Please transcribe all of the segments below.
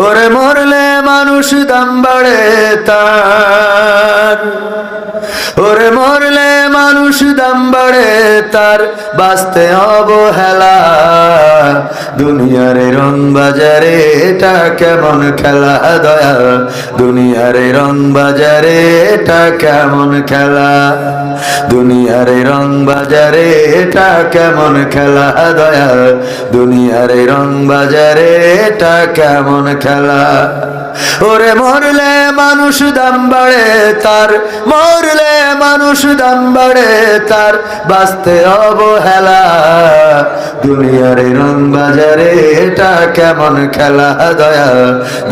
ওরে মরলে মানুষ দাম বাড়ে তার, ওরে মরলে মানুষ দাম বাড়ে তার, বাঁচতে অবহেলা। দুনিয়ার রং বাজারে এটা কেমন খেলা দয়াল, দুনিয়ার রং বাজারে এটা কেমন খেলা, দুনিয়ার রং বাজারে এটা কেমন খেলা দয়াল, দুনিয়ার রং বাজারে এটা কেমন খেলা। ওরে মরলে মানুষ দাম বাড়ে তার, মরলে মানুষ দাম বাড়ে তার, বাঁচতে অবহেলা। দুনিয়ার রং বাজারে এটা কেমন খেলা দয়া,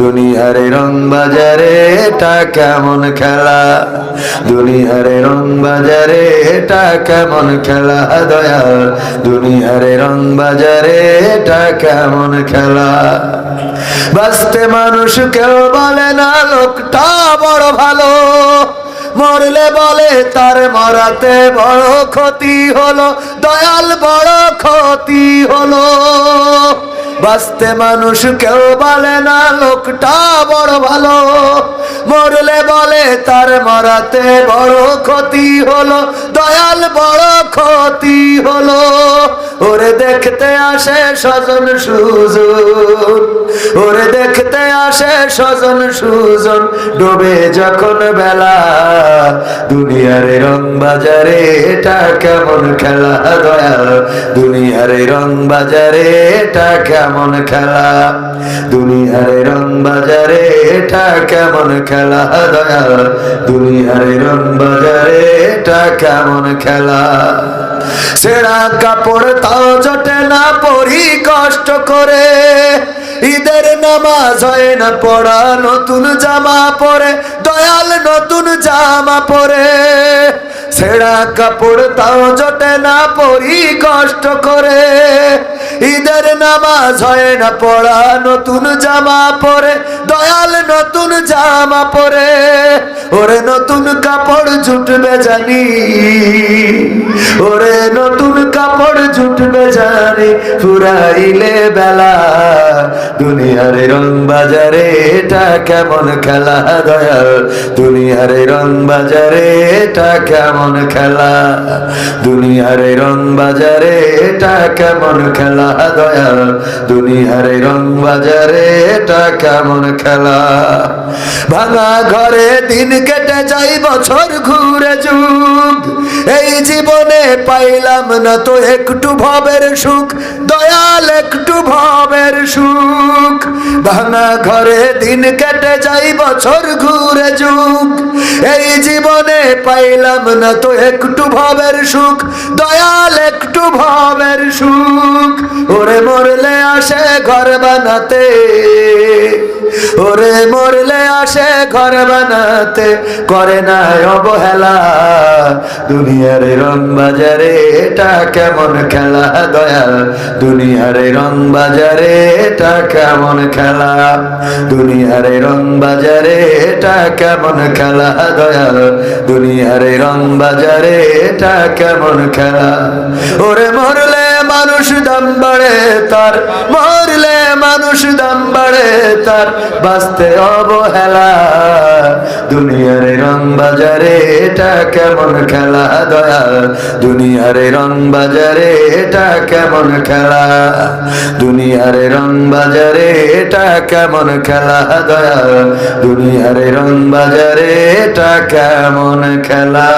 দুনিয়ার রং বাজারে এটা কেমন খেলা, দুনিয়ার রং বাজারে এটা কেমন খেলা দয়া, দুনিয়ার রং বাজারে এটা কেমন খেলা। বাঁচতে মানুষ কেউ বলে না লোকটা বড় ভালো, মরলে বলে তার মরাতে বড় ক্ষতি হলো, দয়াল বড় ক্ষতি হলো। বাঁচতে মানুষ কেউ বলে না লোকটা বড় ভালো, মরলে বলে তার মরাতে বড় ক্ষতি হলো, দয়াল বড় ক্ষতি হলো। ওরে দেখতে আসে স্বজন সুজন, ওরে দেখতে আসে স্বজন সুজন, ডোবে যখন বেলা। দুনিয়ার রং বাজারে এটা কেমন খেলা দয়াল, দুনিয়ার রং বাজারে এটা কেমন খেলা, দুনিয়ার রং বাজারে এটা কেমন খেলা দয়াল, দুনিয়ার রং বাজারে এটা কেমন খেলা। ছেঁড়া কাপড় তাও জোটে না পরি কষ্ট করে, ঈদের নামাজ হয় না পড়া, নতুন জামা পরে দয়াল নতুন জামা পরে। ছেঁড়া কাপড় তাও জোটে না পরি কষ্ট করে, ঈদের নামাজ হয় না পড়া, নতুন জামা পরে দয়াল নতুন জামা পরে। ওরে নতুন কাপড় জুটবে জানি, ওরে নতুন কাপড় জুটবে জানি, ফুরাইলে বেলা। দুনিয়ার রং বাজারে এটা কেমন খেলা দয়াল, দুনিয়ার রং বাজারে এটা কেমন খেলা, দুনিয়ার রং বাজারে এটা কেমন খেলা দয়াল, দুনিয়ার রং বাজারে এটা কেমন খেলা। ভাঙা ঘরে দিন কেটে যাই বছর ঘুরে যুগ, এই জীবনে পাইলাম না তো একটু ভবের সুখ, দয়াল একটু ভবের সুখ। ভাঙা ঘরে দিন কেটে যাই বছর ঘুরে যুগ, এই জীবনে পাইলাম না তো একটু ভবের সুখ, দয়াল একটু ভবের সুখ। ওরে মরলে আসে ঘর বানাতে, ওরে মরলে আসে ঘর বানাতে, করে না অবহেলা। দুনিয়ার রং বাজারে এটা কেমন খেলা দয়াল, দুনিয়ার রং বাজারে এটা কেমন খেলা, দুনিয়ার রং বাজারে এটা কেমন খেলা দয়াল, দুনিয়ার রং বাজারে এটা কেমন খেলা। ওরে মরলে মানুষ দাম বাড়ে তার, মরলে মানুষ দাম বাড়ে তার, বাঁচতে অবহেলা। দুনিয়ার রং বাজারে এটা কেমন খেলা দয়াল, দুনিয়ার রং বাজারে এটা কেমন খেলা, দুনিয়ার রং বাজারে এটা কেমন খেলা দয়াল, দুনিয়ার রং বাজারে এটা কেমন খেলা।